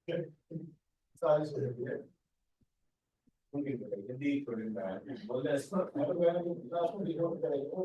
सारी चीजें उनकी हिंदी स्टूडेंट है बोलते हैं इसको मैं तो मैंने क्लास में रिकॉर्ड करेगा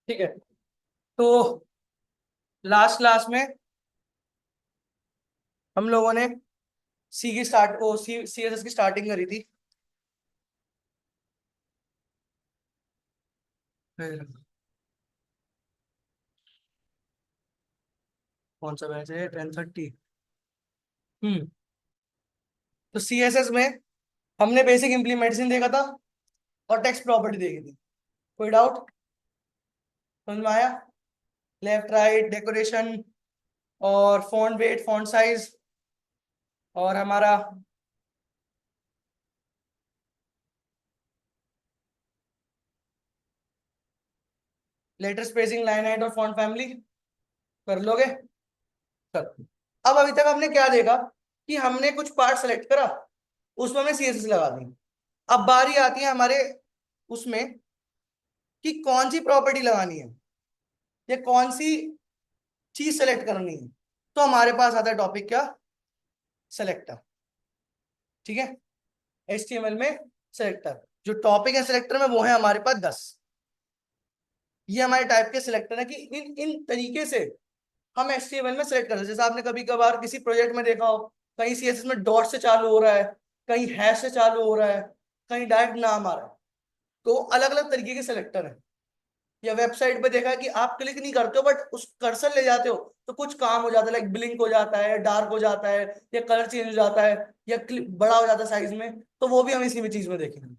ठीक है। तो लास्ट क्लास में हम लोगों ने सी की स्टार्ट ओ सी सी एस एस की स्टार्टिंग करी थी। कौन सा बैच है? 10:30। हम्म। तो सी एस एस में हमने बेसिक इम्प्लीमेंटेशन देखा था और टेक्स्ट प्रॉपर्टी देखी थी। कोई डाउट? समझ में आया? लेफ्ट राइट डेकोरेशन और फॉन्ट वेट फॉन्ट साइज और हमारा लेटर स्पेसिंग लाइन हाइट और फॉन्ट फैमिली कर लोगे? कर। अब अभी तक हमने क्या देखा कि हमने कुछ पार्ट सेलेक्ट करा, उसमें हमने सीएसएस लगा दी। अब बारी आती है हमारे उसमें कि कौन सी प्रॉपर्टी लगानी है या कौन सी चीज सेलेक्ट करनी है। तो हमारे पास आता है टॉपिक क्या? सेलेक्टर। ठीक है, एचटीएमएल में सेलेक्टर, जो टॉपिक है सेलेक्टर में वो है हमारे पास 10। ये हमारे टाइप के सिलेक्टर है कि इन इन तरीके से हम एचटीएमएल में सेलेक्ट करते हैं। जैसे आपने कभी कभार किसी प्रोजेक्ट में देखा हो, कहीं सीएसएस में डॉट से चालू हो रहा है, कहीं हैश से चालू हो रहा है, कहीं डायरेक्ट नाम आ रहा है। तो अलग अलग तरीके के सिलेक्टर हैं। या वेबसाइट पे देखा है कि आप क्लिक नहीं करते हो बट उस कर्सर ले जाते हो तो कुछ काम हो जाता है, लाइक ब्लिंक हो जाता है, डार्क हो जाता है, या कलर चेंज हो जाता है, या बड़ा हो जाता है साइज में। तो वो भी हम इसी में चीज में देखेंगे।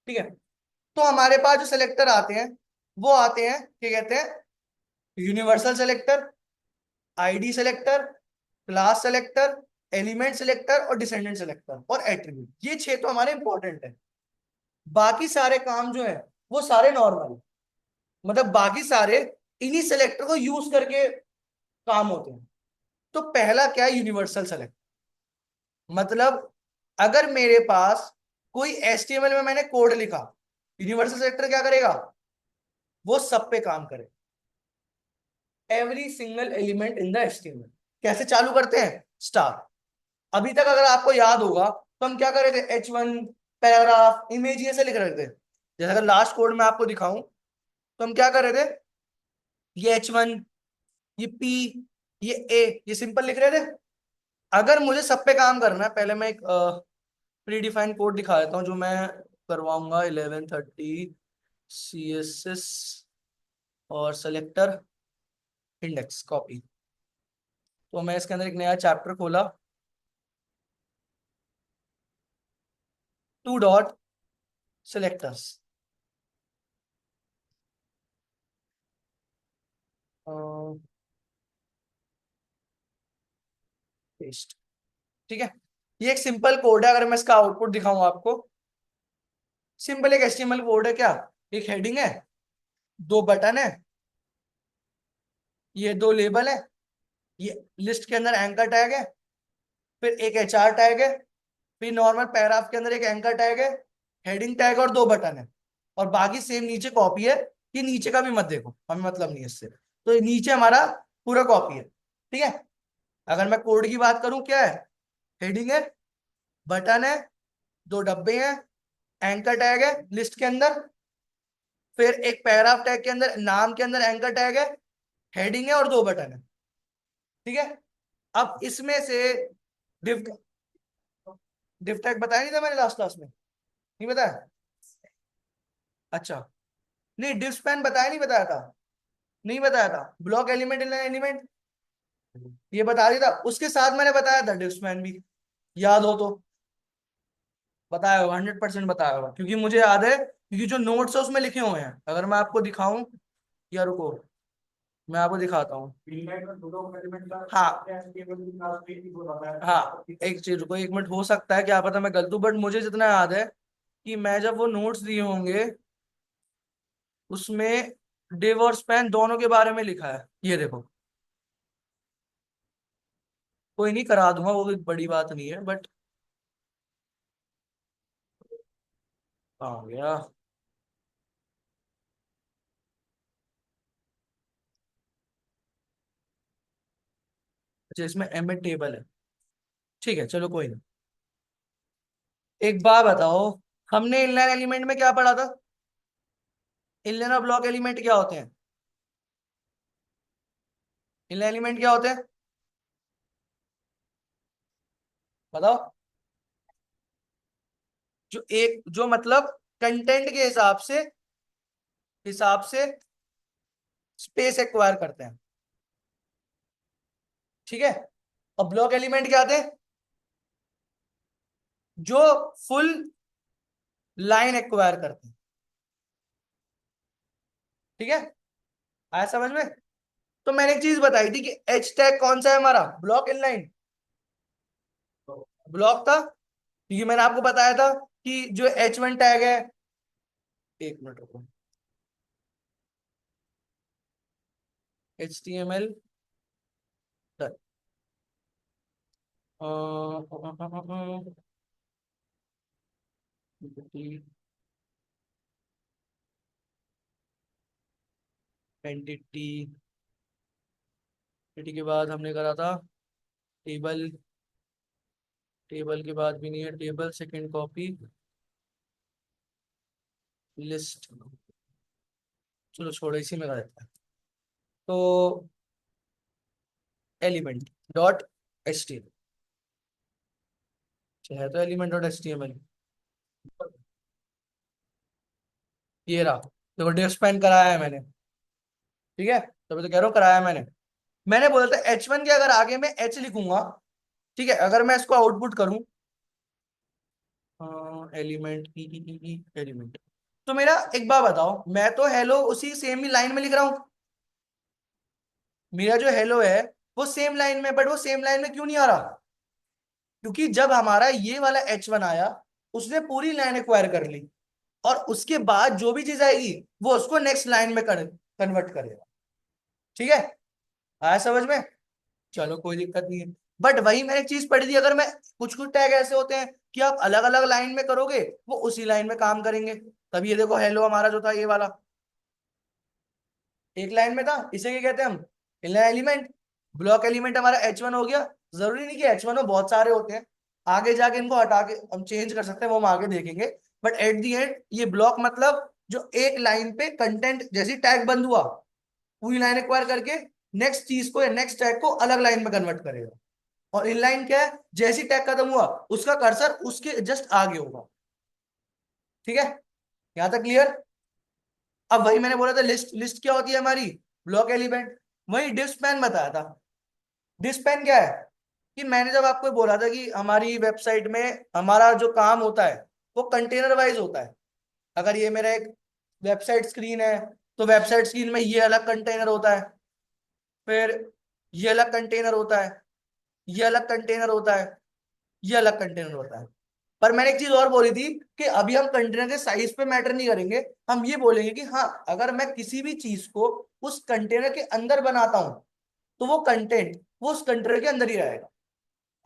ठीक है, तो हमारे पास जो सेलेक्टर आते हैं वो आते हैं, क्या कहते हैं, universal selector, ID selector, class selector, element selector और डिसेंडेंट सेलेक्टर और एट्रीब्यूट। ये 6 तो हमारे इंपॉर्टेंट है। बाकी सारे काम जो है वो सारे नॉर्मल, मतलब बाकी सारे इन्हीं सेलेक्टर को यूज करके काम होते हैं। तो पहला क्या है? Universal select. मतलब अगर मेरे पास कोई एचटीएमएल में मैंने कोड लिखा, यूनिवर्सल सेलेक्टर क्या करेगा? वो सब पे काम करे, every single element in the HTML. कैसे चालू करते हैं? स्टार। अभी तक अगर आपको याद होगा तो हम क्या कर रहे थे? H1 पैराग्राफ इमेज ये से लिख रहे थे। जैसे अगर लास्ट कोड में आपको दिखाऊं तो हम क्या कर रहे थे? ये H1, ये P, ये A, ये सिंपल लिख रहे थे। अगर मुझे सब पे काम करना है, पहले मैं एक प्री डिफाइंड कोड दिखा देता हूँ जो मैं करवाऊंगा 1130 CSS और सेलेक्टर इंडेक्स कॉपी। तो मैं इसके अंदर एक नया चैप्टर खोला, 2 डॉट सेलेक्टर्स। पेस्ट। ठीक है, ये एक सिंपल कोड है। अगर मैं इसका आउटपुट दिखाऊं आपको, सिंपल एक एचटीएमएल कोड है। क्या? एक हेडिंग है, 2 बटन है, ये 2 लेबल है, ये लिस्ट के अंदर एंकर टैग है, फिर एक एचआर टैग है, फिर नॉर्मल पैराग्राफ के अंदर एक एंकर टैग है, हेडिंग टैग और 2 बटन है। और बाकी सेम नीचे कॉपी है। ये नीचे का भी मत देखो, हमें मतलब नहीं है इससे। तो ये नीचे हमारा पूरा कॉपी है। ठीक है, अगर मैं कोड की बात करूं, क्या है? हेडिंग है, बटन है, 2 डब्बे हैं, एंकर टैग है लिस्ट के अंदर, फिर एक पैराग्राफ टैग के अंदर, नाम के अंदर एंकर टैग है, हेडिंग है और 2 बटन है। ठीक है, अब इसमें से डिव डिव टैग बताया नहीं था मैंने लास्ट क्लास में? नहीं बताया? अच्छा, नहीं डिव स्पैन बताया नहीं, बताया था? नहीं बताया था? ब्लॉक एलिमेंट इन एलिमेंट ये बता दिया था, उसके साथ मैंने बताया था डिव स्पैन भी, याद हो तो? बताया होगा, 100% बताया होगा, क्योंकि मुझे याद है, क्योंकि जो नोट्स है उसमें लिखे हुए हैं। अगर मैं आपको दिखाऊं, या रुको मैं आपको दिखाता हूँ। हाँ हाँ, एक चीज रुको, 1 मिनट, हो सकता है क्या पता मैं गलत हूँ, बट मुझे जितना याद है कि मैं जब वो नोट्स दिए होंगे उसमें डिव और स्पैन दोनों के बारे में लिखा है। ये देखो, कोई नहीं, करा दूंगा, वो भी बड़ी बात नहीं है, बट आ गया। अच्छा, इसमें एम टेबल है। ठीक है, चलो कोई नहीं। एक बात बताओ, हमने इनलाइन एलिमेंट में क्या पढ़ा था? इनलाइन और ब्लॉक एलिमेंट क्या होते हैं? इनलाइन एलिमेंट क्या होते हैं बताओ? जो मतलब कंटेंट के हिसाब से स्पेस एक्वायर करते हैं। ठीक है, और ब्लॉक एलिमेंट क्या आते हैं? जो फुल लाइन एक्वायर करते हैं। ठीक है, आया समझ में? तो मैंने एक चीज बताई थी कि एच टैग कौन सा है हमारा, ब्लॉक इनलाइन ब्लॉक था, क्योंकि मैंने आपको बताया था कि जो H1 टैग है, एक मिनट रुको, HTML एंटिटी, एंटिटी के बाद हमने करा था टेबल, टेबल के बाद भी नहीं है टेबल, सेकंड कॉपी लिस्ट, चलो छोड़ो इसी में कर देते हैं। तो एलिमेंट डॉट एच टी है, तो element dot H T M L, ये रहा, देखो डिव स्पैन कराया है मैंने, ठीक है, तभी तो कह रहा हूँ कराया मैंने। मैंने बोला था H1 के अगर आगे मैं H लिखूंगा, ठीक है, अगर मैं इसको आउटपुट करूं एलिमेंट एलिमेंट, तो मेरा एक बार बताओ, मैं तो हेलो उसी सेम ही लाइन में लिख रहा हूं, मेरा जो हेलो है वो सेम लाइन में, बट वो सेम लाइन में क्यों नहीं आ रहा? क्योंकि जब हमारा ये वाला H1 आया, उसने पूरी लाइन एक्वायर कर ली, और उसके बाद जो भी चीज आएगी वो उसको नेक्स्ट लाइन में कन्वर्ट करेगा, ठीक है, आया समझ में? चलो कोई दिक्कत नहीं है। बट वही मैंने एक चीज पढ़ी थी, अगर मैं कुछ कुछ टैग ऐसे होते हैं कि आप अलग अलग लाइन में करोगे वो उसी लाइन में काम करेंगे। तब ये देखो हेलो हमारा जो था ये वाला एक लाइन में था, इसे क्या कहते हैं हम, इनलाइन एलिमेंट। ब्लॉक एलिमेंट हमारा H1 हो गया। जरूरी नहीं कि H1 में बहुत सारे होते हैं, आगे जाके इनको हटा के हम चेंज कर सकते हैं, वो हम आगे देखेंगे। बट एट दी एंड ये ब्लॉक मतलब जो एक लाइन पे कंटेंट जैसी टैग बंद हुआ, पूरी लाइन एक्वायर करके नेक्स्ट चीज को या नेक्स्ट टैग को अलग लाइन में कन्वर्ट करेगा। और इनलाइन क्या है, जैसी टैग खत्म हुआ उसका कर्सर उसके जस्ट आगे होगा, ठीक है, यहां तक क्लियर? अब वही मैंने बोला था लिस्ट, लिस्ट क्या होती है हमारी, ब्लॉक एलिमेंट। वही डिव स्पैन बताया था। डिव स्पैन क्या है कि मैंने जब आपको बोला था कि हमारी वेबसाइट में हमारा जो काम होता है वो कंटेनर वाइज होता है। अगर ये मेरा एक वेबसाइट स्क्रीन है, तो वेबसाइट स्क्रीन में ये अलग कंटेनर होता है, फिर ये अलग कंटेनर होता है, ये अलग कंटेनर होता है, ये अलग कंटेनर होता है। पर मैंने एक चीज और बोली थी कि अभी हम कंटेनर के साइज पे मैटर नहीं करेंगे, हम ये बोलेंगे कि हाँ, अगर मैं किसी भी चीज को उस कंटेनर के अंदर बनाता हूं तो वो कंटेंट वो उस कंटेनर के अंदर ही रहेगा।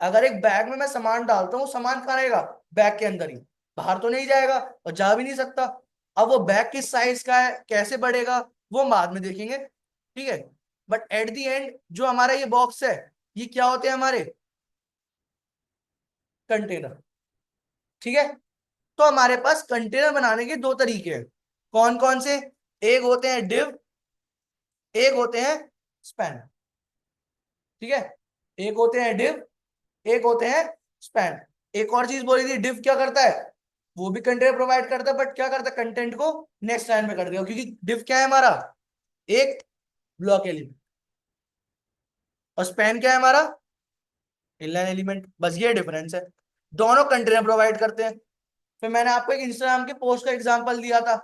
अगर एक बैग में मैं सामान डालता हूँ, सामान कहाँ रहेगा, बैग के अंदर ही, बाहर तो नहीं जाएगा और जा भी नहीं सकता। अब वो बैग किस साइज का है, कैसे बढ़ेगा, वो हम बाद में देखेंगे, ठीक है। बट एट दी एंड जो हमारा ये बॉक्स है, ये क्या होते हैं हमारे कंटेनर, ठीक है। तो हमारे पास कंटेनर बनाने के दो तरीके हैं, कौन कौन से, एक होते हैं डिव, एक होते हैं स्पैन, ठीक है, एक होते हैं डिव, एक होते हैं स्पैन। एक और चीज बोली थी, डिव क्या करता है, वो भी कंटेनर प्रोवाइड करता है, बट क्या करता है, कंटेंट को नेक्स्ट लाइन में कर देगा, क्योंकि डिव क्या है हमारा, एक ब्लॉक एलिमेंट, और स्पैन क्या है हमारा, इनलाइन एलिमेंट। बस ये डिफरेंस है, दोनों कंटेनर प्रोवाइड करते हैं। फिर मैंने आपको एक इंस्टाग्राम के पोस्ट का एग्जांपल दिया था,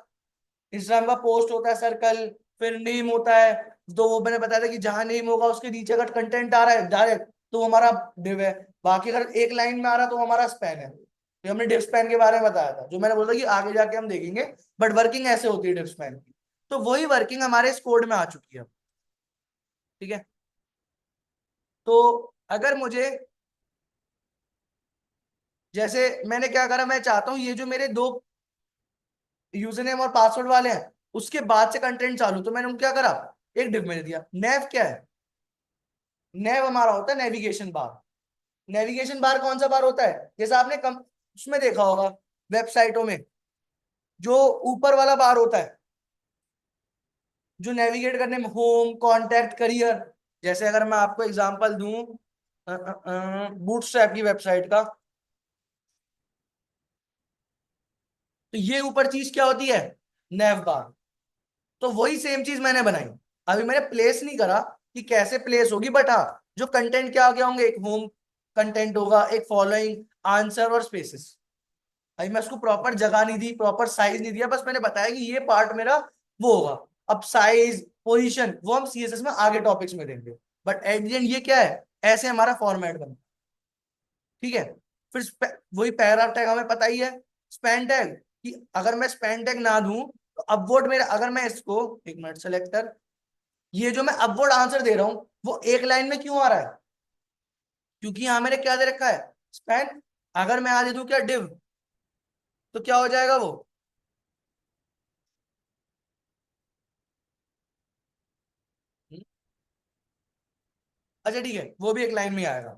इंस्टाग्राम का पोस्ट होता है सर्कल, फिर नेम होता है, तो वो मैंने बताया था कि जहां नेम होगा उसके नीचे अगर कंटेंट आ रहा है डायरेक्ट तो वो हमारा डिव है, बाकी अगर एक लाइन में आ रहा है तो वो हमारा स्पैन है। तो हमने डिव स्पैन के बारे में बताया था, जो मैंने बोला कि आगे जाके हम देखेंगे, बट वर्किंग ऐसे होती है डिव स्पैन की। तो वही वर्किंग हमारे इस कोड में आ चुकी है, ठीक है। तो अगर मुझे, जैसे मैंने क्या करा, मैं चाहता हूँ ये जो मेरे दो यूजर नेम और पासवर्ड वाले हैं उसके बाद से कंटेंट चालू, तो मैंने उनको क्या करा, एक डिव मैंने दिया। नेव क्या है, नेव हमारा होता है नेविगेशन बार। नेविगेशन बार कौन सा बार होता है, जैसे आपने कम उसमें देखा होगा वेबसाइटों में, जो ऊपर वाला बार होता है जो नेविगेट करने में, होम, कॉन्टैक्ट, करियर। जैसे अगर मैं आपको एग्जांपल दूं बूटस्ट्रैप की वेबसाइट का, तो ये ऊपर चीज क्या होती है, नेव बार। तो वही सेम चीज मैंने बनाई, अभी मैंने प्लेस नहीं करा कि कैसे प्लेस होगी, बट हाँ, जो कंटेंट क्या क्या होंगे, एक होम कंटेंट होगा, एक फॉलोइंग, आंसर और स्पेसिस। अभी मैं उसको प्रॉपर जगह नहीं दी, प्रॉपर साइज नहीं दिया, बस मैंने बताया कि ये पार्ट मेरा वो होगा। अब साइज, पोजीशन वो हम सीएसएस में आगे टॉपिक्स में देंगे, बट एट द एंड ये क्या है, ऐसे हमारा फॉर्मेट बना। ठीक है। फिर वही पैराग्राफ टैग हमें पता ही है, स्पैन टैग, कि अगर मैं स्पैन टैग ना दूं तो अपवर्ड मेरे, अगर मैं इसको, एक मिनट सेलेक्टर, ये जो मैं अपवर्ड आंसर दे रहा हूं वो एक लाइन में क्यों आ रहा है, क्योंकि यहां मैंने क्या दे रखा है, स्पैन। अगर मैं आ दे दूं क्या डिव, तो क्या हो जाएगा वो, अच्छा ठीक है, वो भी एक लाइन में आएगा।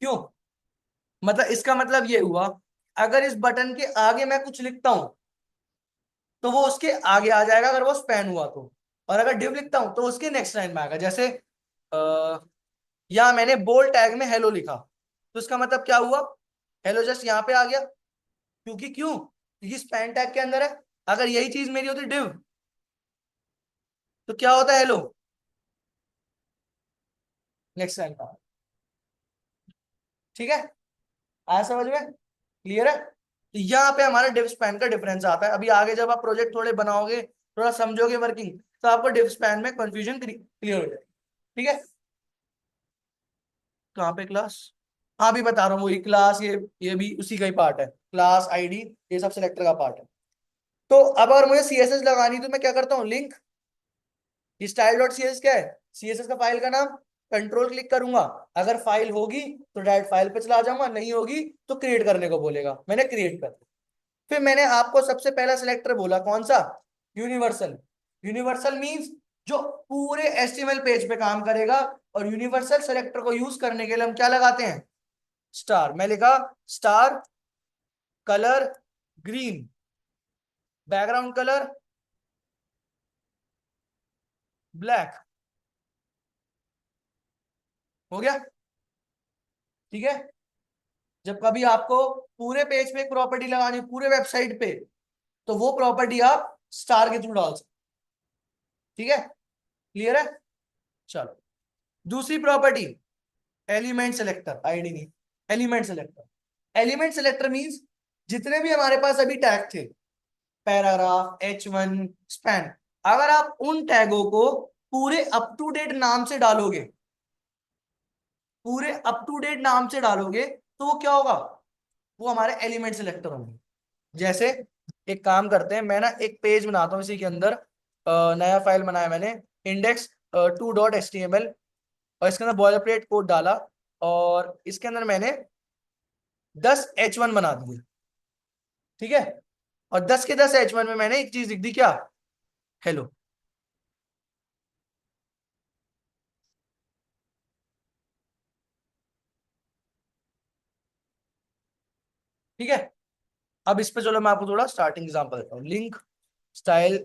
क्यों, मतलब इसका मतलब ये हुआ, अगर इस बटन के आगे मैं कुछ लिखता हूं तो वो उसके आगे आ जाएगा अगर वो स्पैन हुआ तो, और अगर डिव लिखता हूं तो उसके नेक्स्ट लाइन में आएगा। जैसे या मैंने बोल्ड टैग में हेलो लिखा, तो इसका मतलब क्या हुआ, हेलो जस्ट यहाँ पे आ गया, क्योंकि क्यों, क्योंकि स्पैन टैग के अंदर है। अगर यही चीज मेरी होती डिव, तो क्या होता है हेलो, नेक्स्ट लाइन का। ठीक है, आया समझ में, क्लियर है। तो यहाँ पे हमारा डिव स्पैन का डिफरेंस आता है। अभी आगे जब आप प्रोजेक्ट थोड़े बनाओगे, थोड़ा समझोगे वर्किंग, तो आपको डिव स्पैन में कंफ्यूजन क्लियर हो जाएगी। ठीक है, कहाँ पे क्लास, हाँ भी बता रहा हूँ, वही क्लास, ये भी उसी का ही पार्ट है, क्लास आईडी, ये सब सिलेक्टर का पार्ट है। तो अब अगर मुझे सीएसएस लगानी तो मैं क्या करता हूँ, लिंक, स्टाइल डॉट सीएसएस क्या है, सीएसएस का फाइल का नाम, कंट्रोल क्लिक करूंगा, अगर फाइल होगी तो डायरेक्ट फाइल पे चला जाऊंगा, नहीं होगी तो क्रिएट करने को बोलेगा, मैंने क्रिएट कर दिया। फिर मैंने आपको सबसे पहला सिलेक्टर बोला कौन सा, यूनिवर्सल। यूनिवर्सल मींस जो पूरे एचटीएमएल पेज पे काम करेगा, और यूनिवर्सल सेलेक्टर को यूज करने के लिए हम क्या लगाते हैं, स्टार। मैं लिखा star, colour green, background colour black, हो गया। ठीक है, जब कभी आपको पूरे पेज पे एक प्रॉपर्टी लगानी, पूरे वेबसाइट पे, तो वो प्रॉपर्टी आप स्टार के थ्रू डाल सकते। ठीक है, क्लियर है। चलो, दूसरी प्रॉपर्टी, एलिमेंट सेलेक्टर, आईडी नहीं, element selector. Element selector means जितने भी हमारे पास अभी टैग थे, पैराग्राफ, H1, स्पैन, अगर आप उन टैगों को पूरे अप टू डेट नाम से डालोगे, पूरे अप टू डेट नाम से डालोगे, तो वो क्या होगा, वो हमारे एलिमेंट सेलेक्टर होंगे। जैसे एक काम करते हैं, मैं ना एक पेज बनाता हूँ इसी के अंदर, नया फाइल बनाया मैंने, इंडेक्स 2.html, और इसके अंदर बॉयलर प्लेट कोड डाला, और इसके अंदर मैंने 10 H1 बना दिए। ठीक है, और 10 के 10 H1 में मैंने एक चीज लिख दी, क्या, हेलो। ठीक है, अब इस पे चलो मैं आपको थोड़ा स्टार्टिंग एग्जांपल देता हूँ। लिंक स्टाइल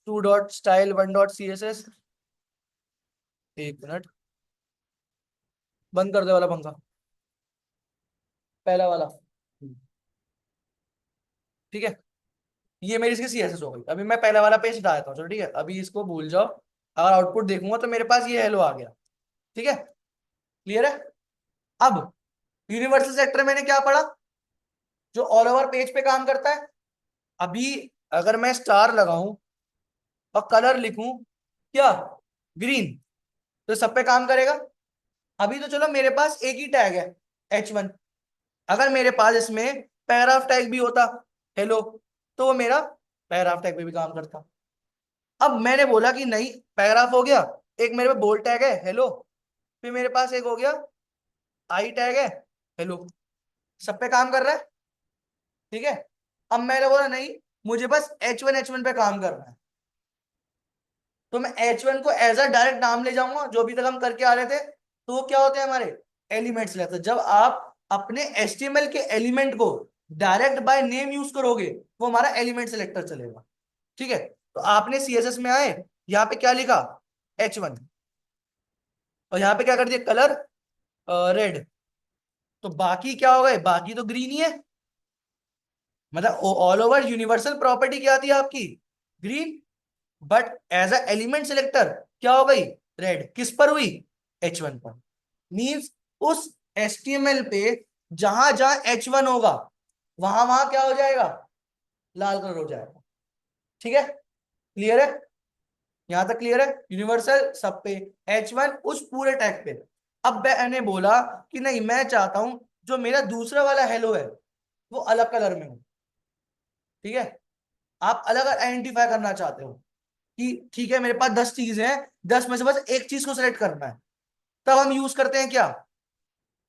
2.style1.css, एक मिनट, बंद कर दे वाला पंखा, पहला वाला। ठीक है, ये मेरी इसकी सीएसएस हो गई। अभी मैं पहला वाला पेज हटा देता हूँ, चलो ठीक है, अभी इसको भूल जाओ। अगर आउटपुट देखूंगा तो मेरे पास ये हेलो आ गया। ठीक है, क्लियर है। अब यूनिवर्सल सेक्टर मैंने क्या पढ़ा, जो ऑल ओवर पेज पे काम करता है। अभी अगर मैं स्टार लगाऊं और कलर लिखूं क्या, ग्रीन, तो सब पे काम करेगा। अभी तो चलो मेरे पास एक ही टैग है, H1, अगर मेरे पास इसमें पैराग्राफ टैग भी होता, हेलो, तो वो मेरा पैराग्राफ टैग पे भी काम करता। अब मैंने बोला कि नहीं, पैराग्राफ हो गया, एक मेरे पे बोल्ड टैग है हेलो, फिर मेरे पास एक हो गया आई टैग है हेलो, सब पे काम कर रहा है। ठीक है, अब मैंने बोला नहीं, मुझे बस H1 पे काम करना है, तो मैं H1 को एज अ डायरेक्ट नाम ले जाऊंगा, जो अभी तक हम करके आ रहे थे। तो वो क्या होते हैं हमारे एलिमेंट्स लेते हैं। जब आप अपने HTML के एलिमेंट को डायरेक्ट बाय नेम यूज करोगे, वो हमारा एलिमेंट सेलेक्टर चलेगा। ठीक है, तो आपने CSS में आए, यहाँ पे क्या लिखा, H1, और यहाँ पे क्या कर दिया, कलर रेड, तो बाकी क्या हो गए, बाकी तो ग्रीन ही है। मतलब ऑल ओवर यूनिवर्सल प्रॉपर्टी क्या थी आपकी, green, but as a element selector क्या हो गई, रेड। किस पर हुई, H1 पर। मींस उस HTML पे जहां जहां H1 होगा, वहां वहां क्या हो जाएगा, लाल कलर हो जाएगा। ठीक है, क्लियर है। यहां तक क्लियर है? यूनिवर्सल सब पे, H1 उस पूरे टैग पे। अब मैंने बोला कि नहीं, मैं चाहता हूं जो मेरा दूसरा वाला हेलो है वो अलग कलर में हो। ठीक है, आप अलग आइडेंटिफाई करना चाहते हो कि ठीक है, मेरे पास 10 चीजें हैं, 10 में से बस एक चीज को सिलेक्ट करना है। तब हम यूज करते हैं क्या?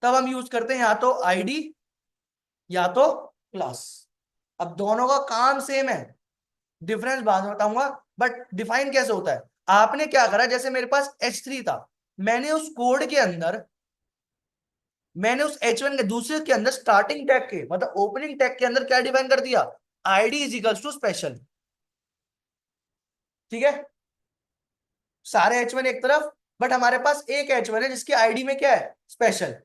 तब हम यूज करते हैं या तो आईडी या तो क्लास। अब दोनों का काम सेम है, डिफरेंस बाद में बताऊंगा, बट डिफाइन कैसे होता है। आपने क्या करा, जैसे मेरे पास H3 था, मैंने उस कोड के अंदर, मैंने उस H1 के दूसरे के अंदर स्टार्टिंग टैग के मतलब ओपनिंग टैग के अंदर क्या डिफाइन कर दिया? ID is equals to special. ठीक है, सारे H1 एक तरफ, बट हमारे पास एक H1 है जिसकी आईडी में क्या है? स्पेशल।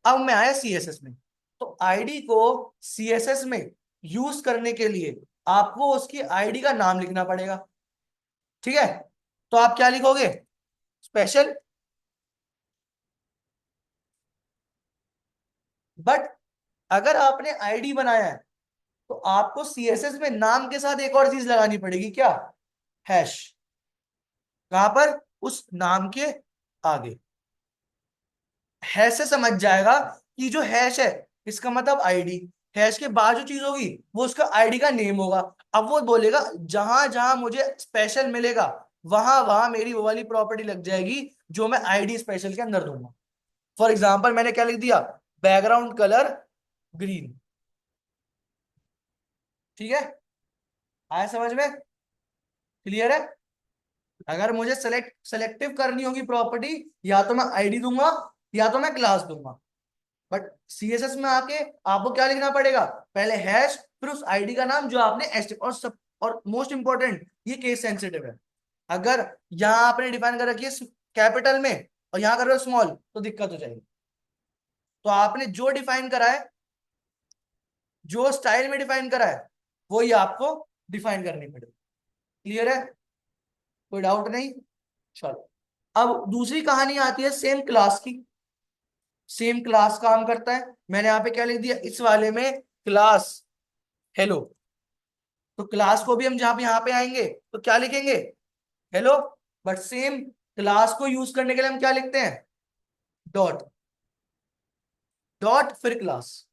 अब मैं आया CSS में, तो आईडी को CSS में यूज करने के लिए आपको उसकी आईडी का नाम लिखना पड़ेगा। ठीक है, तो आप क्या लिखोगे? स्पेशल। बट अगर आपने आईडी बनाया है तो आपको CSS में नाम के साथ एक और चीज लगानी पड़ेगी, क्या? हैश। कहां पर? उस नाम के आगे। हैश से समझ जाएगा कि जो हैश है इसका मतलब आईडी, हैश के बाद जो चीज होगी वो उसका आईडी का नेम होगा। अब वो बोलेगा जहां जहां मुझे स्पेशल मिलेगा वहां वहां मेरी वो वाली प्रॉपर्टी लग जाएगी जो मैं आईडी स्पेशल के अंदर दूंगा। फॉर एग्जाम्पल मैंने क्या लिख दिया? Background colour green. ठीक है, आया समझ में? क्लियर है? अगर मुझे सेलेक्टिव करनी होगी प्रॉपर्टी, या तो मैं आईडी दूंगा या तो मैं क्लास दूंगा। बट CSS में आके आपको क्या लिखना पड़ेगा? पहले हैश, फिर उस आईडी का नाम जो आपने और सब। और मोस्ट इंपॉर्टेंट, ये केस सेंसिटिव है। अगर यहां आपने डिफाइन कर रखी है कैपिटल में और यहां कर रहे हो स्मॉल, तो दिक्कत हो जाएगी। तो आपने जो डिफाइन करा है, जो स्टाइल में डिफाइन करा है, वो ही आपको डिफाइन करनी पड़ेगी। क्लियर है? कोई डाउट नहीं? चलो, अब दूसरी कहानी आती है सेम क्लास की। सेम क्लास काम करता है, मैंने यहाँ पे क्या लिख दिया इस वाले में? Class hello. तो क्लास को भी हम जहां पे यहाँ पे आएंगे तो क्या लिखेंगे? हेलो। बट सेम क्लास को यूज करने के लिए हम क्या लिखते हैं? डॉट। डॉट फिर क्लास।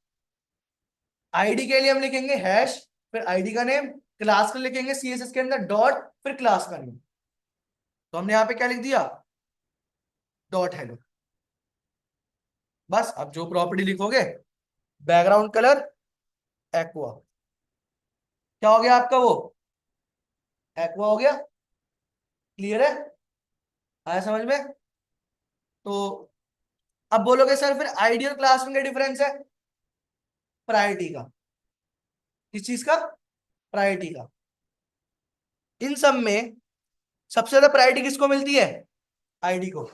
आईडी के लिए हम लिखेंगे हैश, फिर आईडी का नेम। क्लास को लिखेंगे CSS के अंदर डॉट फिर क्लास का नेम। तो हमने यहाँ पे क्या लिख दिया? Dot hello. बस अब जो प्रॉपर्टी लिखोगे, बैकग्राउंड कलर एक्वा, क्या हो गया आपका? वो एक्वा हो गया। क्लियर है? आया समझ में? तो अब बोलोगे सर फिर आईडी और क्लास में क्या डिफरेंस है? प्रायोरिटी का। किस चीज का? प्रायोरिटी का। इन सब में सबसे ज्यादा प्रायोरिटी किसको मिलती है? आईडी को।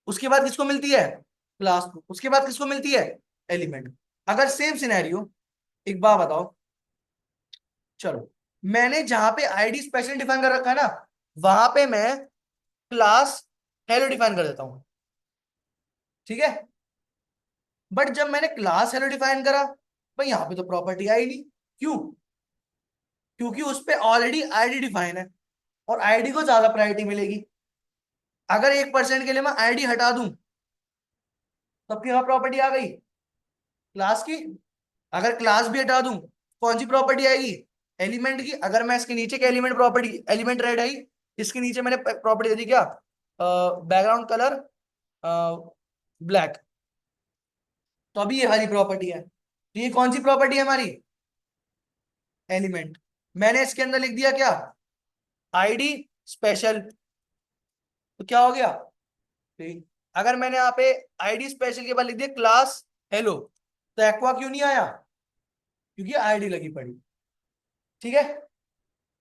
उसके बाद किसको मिलती है? क्लास को। उसके बाद किसको मिलती है? एलिमेंट। अगर सेम सिनेरियो, एक बात बताओ, चलो, मैंने जहां पे आईडी स्पेशल डिफाइन कर रखा है ना, वहां पे मैं क्लास हेलो डिफाइन कर देता हूं। ठीक है, बट जब मैंने क्लास हेलो डिफाइन करा, भाई यहां पे तो प्रॉपर्टी आई नहीं। क्यों? क्योंकि उस पे ऑलरेडी आईडी डिफाइन है और आईडी को ज्यादा प्रायोरिटी मिलेगी। अगर 1% के लिए मैं आईडी हटा दूं, तब की प्रॉपर्टी आ गई? क्लास की। अगर क्लास भी हटा दूं, कौन सी प्रॉपर्टी आएगी? एलिमेंट की। अगर मैं इसके नीचे के एलिमेंट प्रॉपर्टी, एलिमेंट रेड आई, इसके नीचे मैंने प्रॉपर्टी दे दी क्या? बैकग्राउंड कलर ब्लैक, तो अभी ये वाली प्रॉपर्टी है। तो ये कौन सी प्रॉपर्टी है हमारी? एलिमेंट। मैंने इसके अंदर लिख दिया क्या? ID special. तो क्या हो गया? ठीक। अगर मैंने यहाँ पे आईडी स्पेशल के बाद लिख दिया क्लास हेलो, तो एक्वा क्यों नहीं आया? क्योंकि आईडी लगी पड़ी। ठीक है,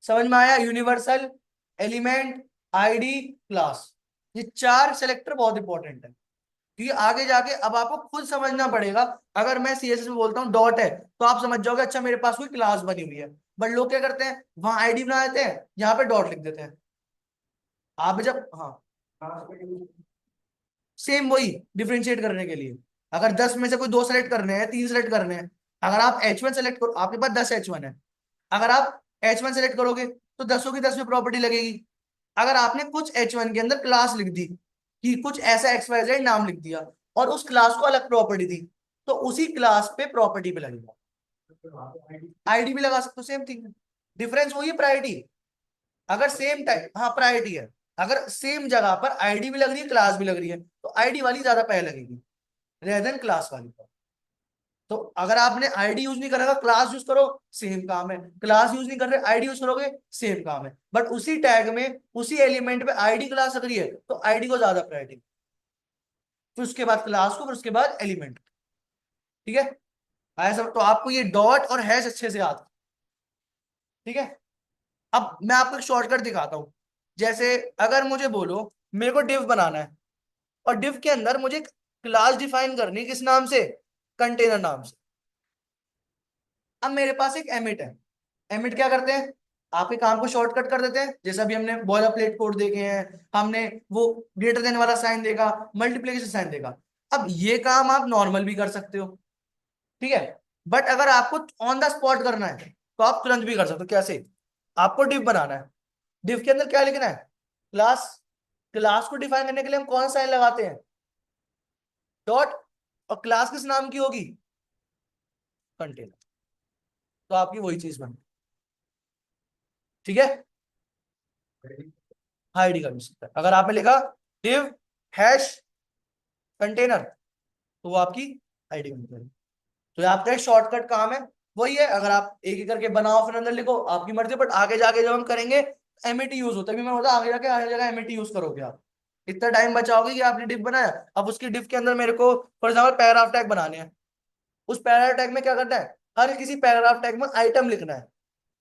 समझ में आया? यूनिवर्सल, एलिमेंट, आईडी, क्लास, ये 4 सेलेक्टर बहुत इंपॉर्टेंट है, क्योंकि आगे जाके अब आपको खुद समझना पड़ेगा। अगर मैं CSS में बोलता हूँ डॉट है, तो आप समझ जाओगे अच्छा मेरे पास कोई क्लास बनी हुई है। बट लोग क्या करते हैं, वहां आईडी बना देते हैं, यहाँ पे डॉट लिख देते हैं। आप जब, हाँ, सेम वही डिफरेंशिएट करने के लिए, अगर 10 में से कोई 2 सेलेक्ट करने हैं, 3 सेलेक्ट करने हैं, अगर आप H1 सेलेक्ट करो, आपके पास 10 H1 है, अगर आप H1 सेलेक्ट करोगे तो 10 की 10 में प्रॉपर्टी लगेगी। अगर आपने कुछ H1 के अंदर क्लास लिख दी कि कुछ ऐसा XYZ नाम लिख दिया और उस क्लास को अलग प्रॉपर्टी दी, तो उसी क्लास पे प्रॉपर्टी पे लगेगा। आईडी भी लगा सकते हो, सेम थिंग। डिफरेंस वही है, प्रायोरिटी। अगर सेम टाइम, हाँ प्रायोरिटी है। अगर सेम जगह पर आईडी भी लग रही है, क्लास भी लग रही है, तो आईडी वाली ज्यादा पहले लगेगी रेदर देन क्लास वाली। तो अगर आपने आईडी यूज नहीं करेगा, क्लास यूज करो, सेम काम है। क्लास यूज नहीं कर रहे, आईडी यूज करोगे, सेम काम है। बट उसी टैग में, उसी एलिमेंट पे आईडी क्लास लग रही है, तो आईडी को ज्यादा प्रायोरिटी, फिर उसके बाद क्लास को, फिर उसके बाद एलिमेंट। ठीक है, ऐसा तो आपको ये डॉट और हैश अच्छे से याद। ठीक है, अब मैं आपको एक शॉर्टकट दिखाता हूं। जैसे अगर मुझे बोलो मेरे को डिव बनाना है, और डिव के अंदर मुझे क्लास डिफाइन करनी है, किस नाम से? कंटेनर नाम से। अब मेरे पास एक एमिट है। एमिट क्या करते हैं? आपके काम को शॉर्टकट कर देते हैं। जैसे अभी हमने बॉयलर प्लेट कोड देखे हैं, हमने वो ग्रेटर देन वाला साइन देगा, मल्टीप्लिकेशन साइन देगा। अब ये काम आप नॉर्मल भी कर सकते हो, ठीक है। बट अगर आपको ऑन द स्पॉट करना है, तो आप तुरंत भी कर सकते हो। कैसे? आपको डिव बनाना है, डिव के अंदर क्या लिखना है? क्लास। क्लास को डिफाइन करने के लिए हम कौन सा साइन लगाते हैं? डॉट। और क्लास किस नाम की होगी? कंटेनर। तो आपकी वही चीज बन, ठीक है। आईडी का भी सकता है। अगर आपने लिखा डिव हैश कंटेनर, तो वो आपकी आईडी बन जाएगी। तो ये आपका एक शॉर्टकट काम है। वही है, अगर आप एक एक करके बनाओ फिर अंदर लिखो, आपकी मर्जी। बट आगे जाके जब हम करेंगे, एमएटी यूज होता है। मैं बोलता आगे जाके हर जगह एमएटी यूज करोगे आप, इतना टाइम बचाओगे कि आपने डिफ बनाया। अब उसकी डिफ के अंदर मेरे को फॉर एग्जाम्पल पैराग्राफ टैग बनाने हैं। उस पैराग्राफ टैग में क्या करना है? हर किसी पैराग्राफ टैग में आइटम लिखना है।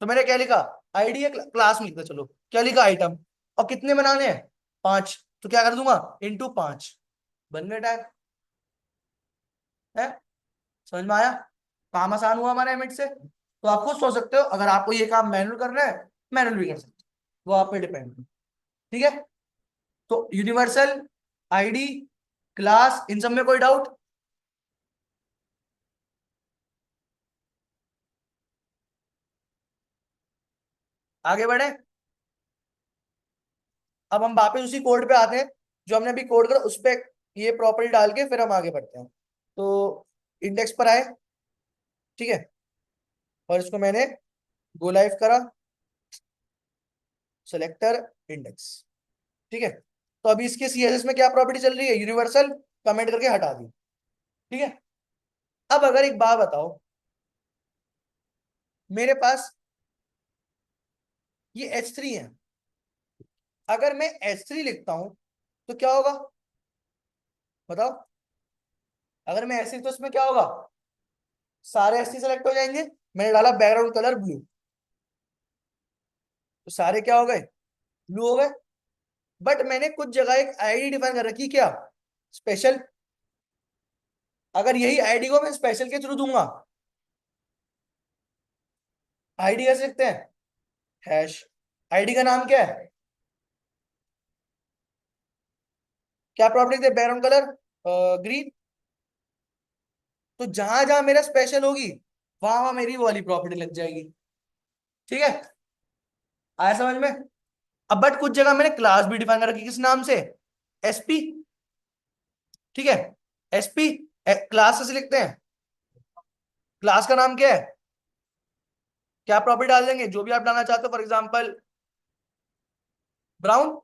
तो मैंने क्या लिखा? आईडी है, क्लास में लिखा। चलो क्या लिखा? आइटम। और कितने बनाने हैं? 5। तो क्या कर दूंगा? इंटू 5, बन गए टैग। है, समझ में आया? काम आसान हुआ हमारे एमिट से। तो आप खुद सोच सकते हो, अगर आपको ये काम मैनुअल करना है, मैनुअल भी कर सकते हो, वो आप पे डिपेंड है। ठीक है, तो यूनिवर्सल, आईडी, क्लास, इन सब में कोई डाउट? आगे बढ़े। अब हम वापस उसी कोड पे आते हैं जो हमने अभी कोड करा, उस पे ये प्रॉपर्टी डाल के फिर हम आगे बढ़ते हैं। तो इंडेक्स पर आए, ठीक है, और इसको मैंने गो लाइव करा, सेलेक्टर, इंडेक्स। ठीक है, तो अभी इसके सीएसएस में क्या प्रॉपर्टी चल रही है? यूनिवर्सल, कमेंट करके हटा दी। ठीक है, अब अगर एक बात बताओ, मेरे पास ये H3 है। अगर मैं H3 लिखता हूं, तो क्या होगा? बताओ। अगर मैं ऐसे, तो इसमें क्या होगा? सारे H3 सेलेक्ट हो जाएंगे। मैंने डाला बैकग्राउंड कलर ब्लू, तो सारे क्या हो गए? ब्लू हो गए। बट मैंने कुछ जगह एक आईडी डिफाइन कर रखी, क्या? स्पेशल। अगर यही आईडी को मैं स्पेशल के थ्रू दूंगा, आईडी कैसे लिखते हैं? हैश। आईडी का नाम क्या है? क्या प्रॉपर्टी दे? Background colour green. तो जहां जहां मेरा स्पेशल होगी, वहां वहां मेरी वो वाली प्रॉपर्टी लग जाएगी। ठीक है, आया समझ में? अब बट कुछ जगह मैंने क्लास भी डिफाइन कर रखी, किस नाम से? एसपी। ठीक है, एसपी। क्लास से लिखते हैं, क्लास का नाम क्या है? क्या प्रॉपर्टी डाल देंगे? जो भी आप डालना चाहते हो, फॉर एग्जाम्पल ब्राउन।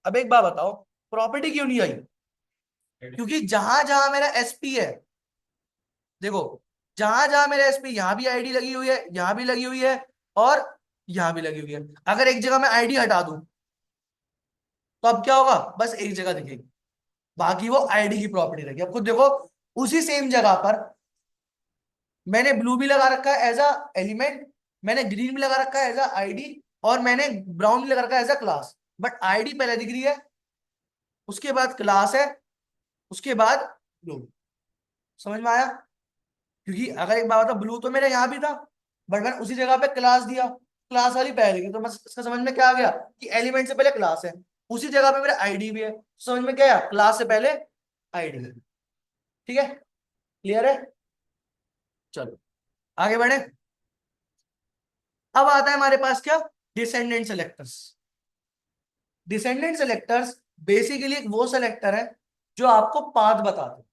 अब एक बात बताओ, प्रॉपर्टी क्यों नहीं आई? क्योंकि जहां जहां मेरा एसपी है, देखो, जहां जहां मेरा एसपी, यहां भी आईडी लगी हुई है, यहां भी लगी हुई है, और यहां भी लगी हुई है। अगर एक जगह मैं आईडी हटा दूं, तो अब क्या होगा? बस एक जगह दिखेगी, बाकी वो आईडी की प्रॉपर्टी रहेगी। अब खुद देखो, उसी सेम जगह पर मैंने ब्लू भी लगा रखा है एज अ एलिमेंट, मैंने ग्रीन भी लगा रखा है एज अ आईडी, और मैंने ब्राउन भी लगा रखा है as a class. But ID पहले दिख रही है, उसके बाद क्लास है, उसके बाद ब्लू। समझ में आया? क्योंकि अगर एक बात बता, ब्लू तो मेरे यहाँ भी था, बट मैंने उसी जगह पे क्लास दिया, क्लास वाली पहले की। तो बस इसका समझ में क्या आ गया कि एलिमेंट से पहले क्लास है, उसी जगह पे मेरा आईडी भी है। समझ में क्या आया? क्लास से पहले आईडी है। ठीक है, क्लियर है? चलो आगे बढ़े। अब आता है हमारे पास क्या? Descendant selectors. Descendant selectors basically एक वो सेलेक्टर है जो आपको पाथ बताते।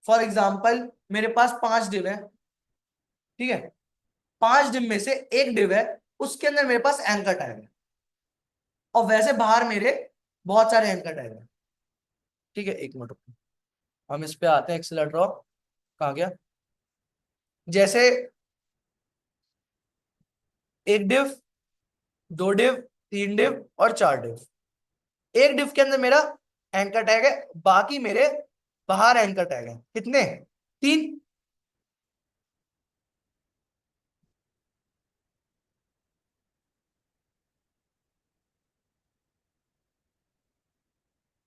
फॉर एग्जाम्पल मेरे पास 5 डिव है, ठीक है, 5 डिव में से एक डिव है, उसके अंदर मेरे पास एंकर टैग है, और वैसे बाहर मेरे बहुत सारे एंकर टैग है। ठीक है, एक मिनट रुको, हम इस पे आते हैं एक्सेलेरोमीटर। कहाँ गया? जैसे एक डिव, 2 डिव, 3 डिव और 4 डिव। एक डिव के अंदर मेरा एंकर टैग है, बाकी मेरे बाहर एंकर टैग है। कितने? 3।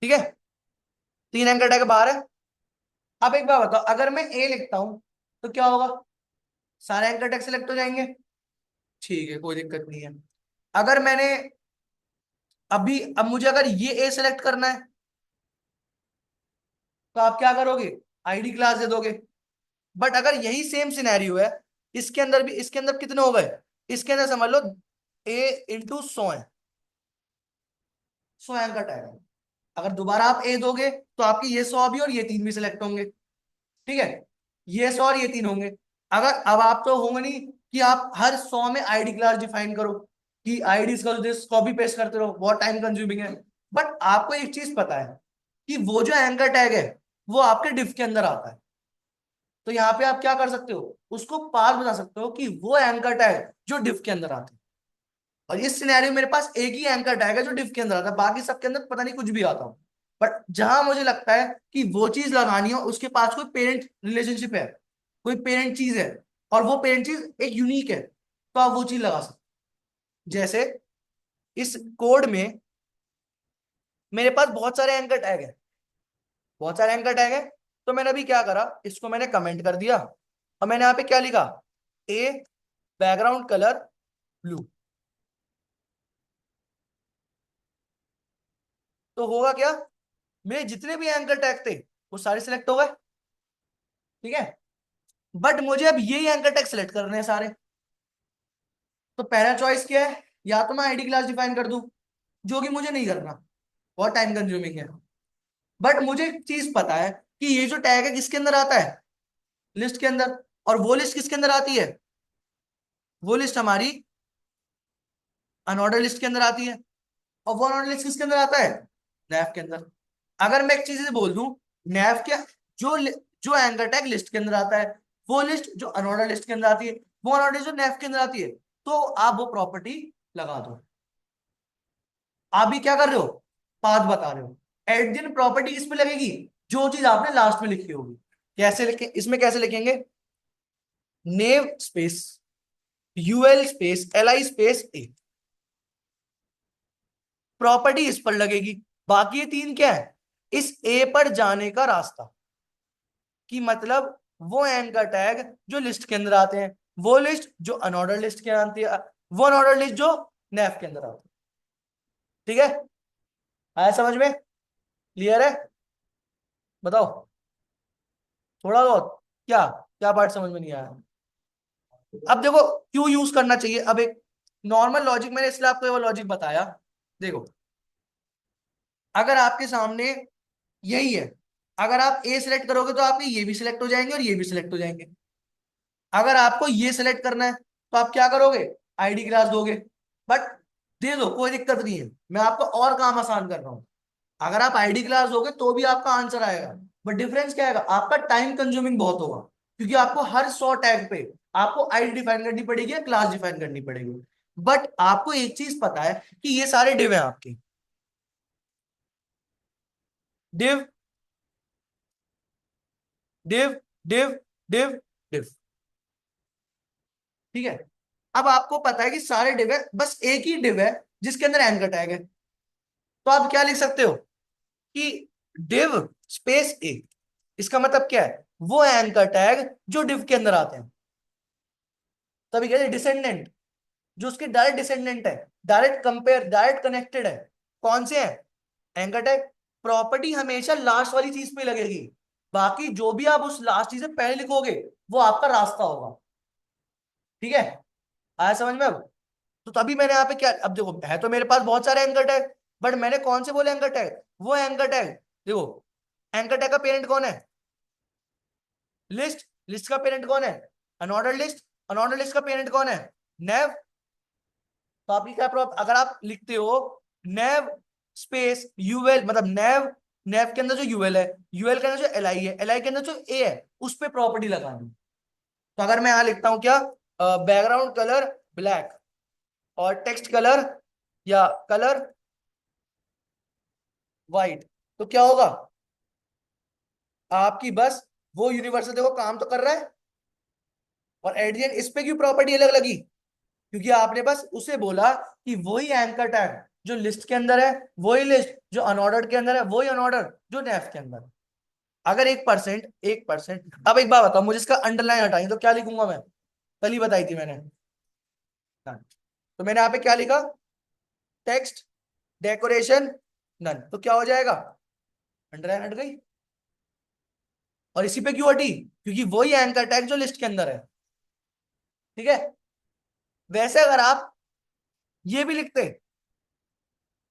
ठीक है, 3 एंकर टैग बाहर है। अब एक बात बताओ, अगर मैं ए लिखता हूं तो क्या होगा? सारे एंकर टैग सिलेक्ट हो जाएंगे। ठीक है, कोई दिक्कत नहीं है। अगर मैंने अभी, अब मुझे अगर ये ए सिलेक्ट करना है तो आप क्या करोगे? आईडी क्लास दे दोगे। बट अगर यही सेम सिनेरियो है, इसके अंदर भी, इसके अंदर कितने हो गए? इसके अंदर समझ लो A × 100 है, 100 एंकर टैग है। अगर दोबारा आप ए दोगे तो आपकी ये 100 भी और ये 3 भी सिलेक्ट होंगे। ठीक है, ये 100 और ये 3 होंगे। अगर अब आप तो होंगे नहीं कि आप हर 100 में आईडी क्लास डिफाइन करो कि आईडी कॉपी पेस्ट करते रहो, बहुत टाइम कंज्यूमिंग है। बट आपको एक चीज पता है कि वो जो एंकर टैग है वो आपके डिफ के अंदर आता है। तो यहाँ पे आप क्या कर सकते हो? उसको पार बता सकते हो कि वो एंकर टैग जो डिफ के अंदर आता है। और इस सिनेरियो में मेरे पास एक ही एंकर टैग है जो डिफ के अंदर आता है, बाकी सबके अंदर पता नहीं कुछ भी आता हो। बट जहां मुझे लगता है कि वो चीज लगानी हो, उसके पास कोई पेरेंट रिलेशनशिप है, कोई पेरेंट चीज है, और वो पेरेंट चीज एक यूनिक है, तो आप वो चीज लगा सकते हो। जैसे इस कोड में मेरे पास बहुत सारे एंकर टैग है, बहुत सारे एंकर टैग है। तो मैंने अभी क्या करा, इसको मैंने कमेंट कर दिया, और मैंने यहाँ पे क्या लिखा? A background colour blue. तो होगा क्या? मेरे जितने भी एंकर टैग थे वो सारे सिलेक्ट हो गए। ठीक है, बट मुझे अब ये एंकर टैग सिलेक्ट करने हैं सारे। तो पहला चॉइस क्या है? या तो मैं आईडी क्लास डिफाइन कर दूं, जो कि मुझे नहीं करना, बहुत टाइम कंज्यूमिंग है। बट मुझे एक चीज पता है कि ये जो टैग है किसके अंदर आता है? लिस्ट के अंदर। और वो लिस्ट किसके अंदर आती है? वो लिस्ट हमारी अनऑर्डर लिस्ट के अंदर आती है। और वो अनऑर्डर लिस्ट किसके अंदर आता है? नैव के अंदर। अगर मैं एक चीज से बोल दूं, नैव के जो जो एंकर टैग लिस्ट के अंदर आता है, वो लिस्ट जो अनऑर्डर लिस्ट के अंदर आती है, वो अनऑर्डर जो नैव के अंदर आती है, तो आप वो प्रॉपर्टी लगा दो। आप भी क्या कर रहे हो? पाथ बता रहे हो। एट दिन प्रॉपर्टी किस पे लगेगी? जो चीज आपने लास्ट में लिखी होगी। कैसे लिखे इसमें? कैसे लिखेंगे? Nav space UL space LI space A, property इस पर लगेगी। बाकी ये 3 क्या है? इस ए पर जाने का रास्ता। कि मतलब वो एंकर टैग जो लिस्ट के अंदर आते हैं, वो लिस्ट जो अनऑर्डर लिस्ट के आती है, वो अनऑर्डर लिस्ट जो नैव के अंदर आती है। ठीक है, आया समझ में? क्लियर है? बताओ थोड़ा बहुत। क्या क्या पार्ट समझ में नहीं आया? अब देखो क्यों यूज करना चाहिए। अब एक नॉर्मल लॉजिक, मैंने इसलिए आपको वो लॉजिक बताया। देखो, अगर आपके सामने यही है, अगर आप ए सिलेक्ट करोगे तो आपके ये भी सिलेक्ट हो जाएंगे और ये भी सिलेक्ट हो जाएंगे। अगर आपको ये सिलेक्ट करना है तो आप क्या करोगे? आईडी क्लास दोगे। बट दे दो, कोई दिक्कत नहीं है, मैं आपको और काम आसान कर रहा हूं। अगर आप आईडी क्लास दोगे तो भी आपका आंसर आएगा, बट डिफरेंस क्या आएगा? आपका टाइम कंज्यूमिंग बहुत होगा, क्योंकि आपको हर 100 टैग पे आपको आईडी डिफाइन करनी पड़ेगी या क्लास डिफाइन करनी पड़ेगी। बट आपको एक चीज पता है कि ये सारे डिव है आपके। Div div div div div. ठीक है, अब आपको पता है कि सारे डिव है, बस एक ही डिव है जिसके अंदर एंकर टैग है। तो आप क्या लिख सकते हो कि डिव स्पेस ए, इसका मतलब क्या है? वो एंकर टैग जो डिव के अंदर आते हैं। तभी कहते हैं डिसेंडेंट, जो उसके डायरेक्ट डिसेंडेंट है, डायरेक्ट कंपेयर, डायरेक्ट कनेक्टेड है। कौन से हैं? Anchor tag. प्रॉपर्टी हमेशा लास्ट वाली चीज पे लगेगी, बाकी जो भी आप उस लास्ट चीज से पहले लिखोगे वो आपका रास्ता होगा। ठीक है, आया समझ में अब? तो तभी मैंने यहाँ पे क्या, अब देखो है तो मेरे पास बहुत सारे एंकर टैग, बट मैंने कौन से बोले एंकर टैग, वो एंकर टैग। देखो एंकर टैग का पेरेंट कौन है, लिस्ट, लिस्ट का पेरेंट कौन है, अनऑर्डर्ड लिस्ट, अनऑर्डर्ड लिस्ट का पेरेंट कौन है, नेव। तो आपकी क्या प्रॉब्लम, अगर आप लिखते हो नेव स्पेस यूएल, मतलब नेव, नेव के अंदर जो यूएल है, यूएल के अंदर जो एल आई है, एल आई के अंदर जो ए है, उस पे प्रॉपर्टी लगानी। तो अगर मैं यहां लिखता हूं क्या, बैकग्राउंड कलर ब्लैक और टेक्स्ट कलर या कलर व्हाइट, तो क्या होगा, आपकी बस वो यूनिवर्सल देखो काम तो कर रहा है, और एडियन इस पे क्यों प्रॉपर्टी अलग लगी, क्योंकि आपने बस उसे बोला कि वही एंकर टैग जो लिस्ट के अंदर है, वही लिस्ट जो अनऑर्डर्ड के अंदर है, वही अनऑर्डर जो नेफ के अंदर है। अगर 1%, 1%, अब एक बात बताओ मुझे, इसका अंडरलाइन हटाई तो क्या लिखूंगा मैं, कल ही बताई थी मैंने। हाँ। तो मैंने यहाँ पे क्या लिखा, टेक्स्ट डेकोरेशन नन, तो क्या हो जाएगा, अंडरलाइन हट गई। और इसी पे क्यों हटी, क्योंकि वही एंकर टैग जो लिस्ट के अंदर है। ठीक है, वैसे अगर आप ये भी लिखते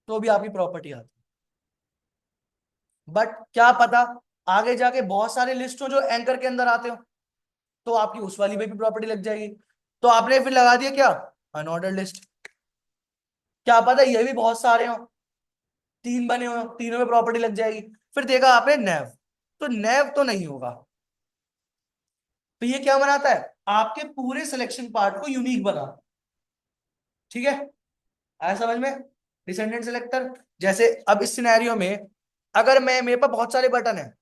तो भी आपकी प्रॉपर्टी आती, बट क्या पता आगे जाके बहुत सारे लिस्ट हो जो एंकर के अंदर आते हो, तो आपकी उस वाली पे भी प्रॉपर्टी लग जाएगी। तो आपने फिर लगा दिया क्या, अनऑर्डर्ड लिस्ट। क्या पता ये भी बहुत सारे हो, तीन बने हो, तीनों में प्रॉपर्टी लग जाएगी। फिर देखा आपने नेव, तो नेव तो नहीं होगा। तो ये क्या बनाता है, आपके पूरे सिलेक्शन पार्ट को यूनिक बना। ठीक है, आया समझ में, डिसेंडेंट सेलेक्टर। जैसे अब इस सिनेरियो में अगर मैं, मेरे पास बहुत सारे बटन है,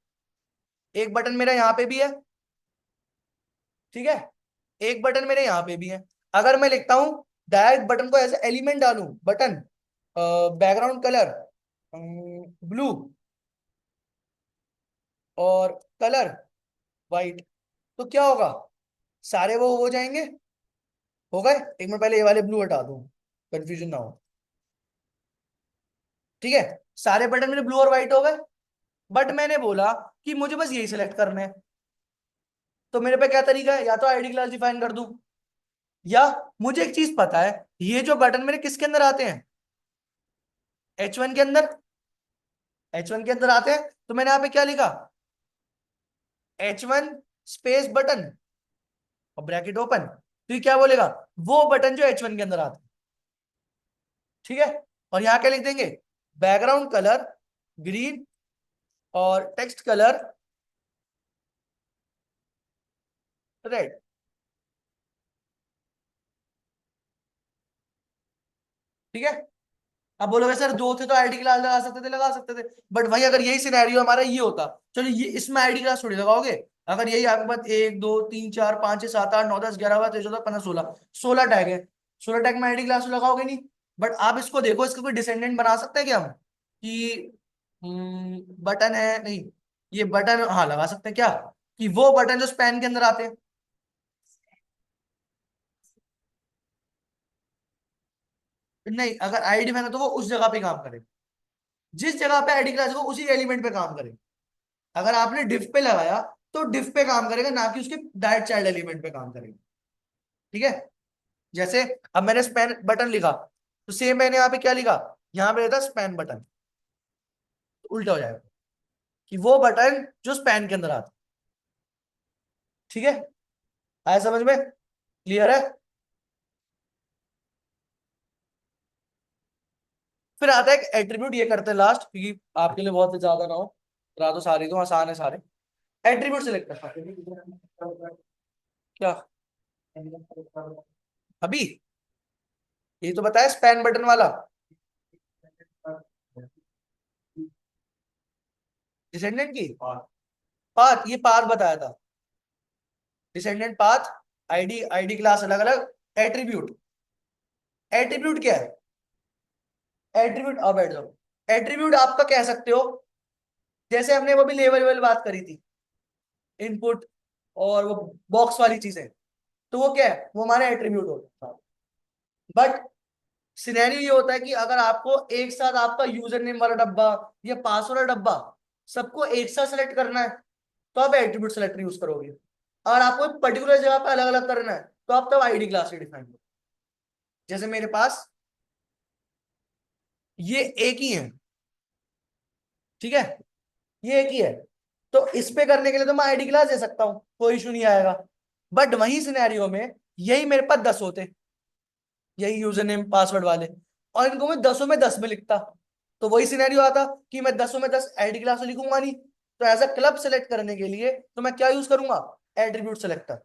एक बटन मेरा यहाँ पे भी है, ठीक है, एक बटन मेरे यहाँ पे भी है। अगर मैं लिखता हूं डायरेक्ट बटन को ऐसे एलिमेंट डालूं, बटन बैकग्राउंड कलर ब्लू और कलर वाइट, तो क्या होगा, सारे वो हो जाएंगे, हो गए। एक मिनट पहले ये वाले ब्लू हटा दूं, कंफ्यूजन ना हो। ठीक है, सारे बटन मेरे ब्लू और व्हाइट हो गए, बट मैंने बोला कि मुझे बस यही सिलेक्ट करना है। तो मेरे पे क्या तरीका है, या तो आईडी क्लास डिफाइन कर दूं, या मुझे एक चीज पता है, ये जो बटन मेरे किसके अंदर आते हैं, H1 के अंदर, H1 के अंदर आते हैं। तो मैंने यहाँ पे क्या लिखा, H1 स्पेस बटन और ब्रैकेट ओपन, तो ये क्या बोलेगा, वो बटन जो H1 के अंदर आते हैं। ठीक है, और यहाँ क्या लिख देंगे, बैकग्राउंड कलर ग्रीन और टेक्स्ट कलर रेड। ठीक है, अब बोलोगे सर दो थे तो आईडी क्लास लगा सकते थे, लगा सकते थे, बट भाई अगर यही सिनेरियो हमारा ये होता, चलो ये इसमें आईडी क्लास थोड़ी लगाओगे। अगर यही आपके पास 1 2 3 4 5 6 7 8 9 10 11 12 13 14 15 16 16 टैग है, 16 टैग में आईडी क्लास लगाओगे नहीं। बट आप इसको देखो, इसका कोई डिसेंडेंट बना सकते हैं क्या हम, कि बटन है नहीं, ये बटन हाँ लगा सकते हैं क्या, कि वो बटन जो स्पैन के अंदर आते हैं। नहीं, अगर आईडी में है तो वो उस जगह पे काम करे, जिस जगह पे आईडी क्लास हो उसी एलिमेंट पे काम करे। अगर आपने डिफ पे लगाया तो डिफ पे काम करेगा, ना कि उसके डायरेक्ट चाइल्ड एलिमेंट पे काम करेगा। ठीक है, जैसे अब मैंने स्पैन बटन लिखा, तो सेम मैंने यहाँ पे क्या लिखा, यहाँ पे रहता स्पैन बटन, तो उल्टा हो जाएगा कि वो बटन जो स्पैन के अंदर आता है। ठीक है, आया समझ में, क्लियर है। फिर आता है एक एट्रीब्यूट, ये करते हैं लास्ट, क्योंकि आपके लिए बहुत ज्यादा ना हो, करा दो सारे, तो आसान है सारे। एट्रीब्यूट सेलेक्ट कर, क्या अभी, ये तो बताया स्पैन बटन वाला, डिसेंडेंट की पाथ, ये पाथ बताया था, descendant path, ID, ID class अलग अलग, एट्रीब्यूट, एट्रीब्यूट क्या है, एट्रीब्यूट, अब बैठ जाओ। एट्रीब्यूट आपका कह सकते हो, जैसे हमने वो भी लेवल लेवल बात करी थी, इनपुट और वो बॉक्स वाली चीजें, तो वो क्या है, वो हमारे एट्रीब्यूट होता है। बट सिनेरियो ये होता है कि अगर आपको एक साथ आपका यूजर नेम वाला डब्बा या पासवर्ड वाला डब्बा सबको एक साथ सेलेक्ट करना है, तो आप एट्रीब्यूट सेलेक्टर यूज करोगे। और आपको पर्टिकुलर जगह पे अलग अलग करना है, तो आप तब आईडी क्लास डिफाइन करोगे। जैसे मेरे पास ये एक ही है, ठीक है, ये एक ही है, तो इस पे करने के लिए तो मैं आईडी क्लास दे सकता हूं, कोई इशू नहीं आएगा। बट वही सिनेरियो में यही मेरे पास 10 होते, यही यूजर नेम पासवर्ड वाले, और इनको मैं 10 में 10 में लिखता, तो वही सिनेरियो आता कि मैं 10 में 10 आईडी क्लास तो लिखूंगा नहीं। तो एज अ क्लब सेलेक्ट करने के लिए तो मैं क्या यूज करूंगा, एट्रीब्यूट सेलेक्टर।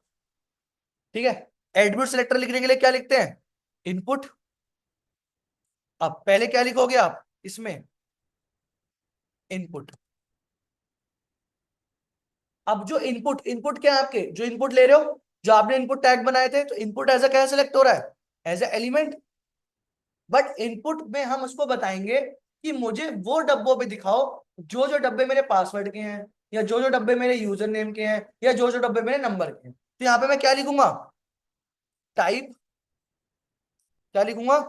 ठीक है, एट्रीब्यूट सेलेक्टर लिखने के लिए क्या लिखते हैं, इनपुट। अब पहले क्या लिखोगे आप इसमें, इनपुट। अब जो इनपुट, इनपुट क्या है आपके, जो इनपुट ले रहे हो, जो आपने इनपुट टैग बनाए थे, तो इनपुट एज अ क्या सेलेक्ट हो रहा है, as a element. But input में हम उसको बताएंगे कि मुझे वो डब्बों पे दिखाओ जो जो डब्बे मेरे पासवर्ड के हैं, या जो जो डब्बे मेरे यूजर नेम के हैं, या जो जो डब्बे मेरे नंबर के हैं। तो यहाँ पे मैं क्या लिखूंगा, टाइप, क्या लिखूंगा,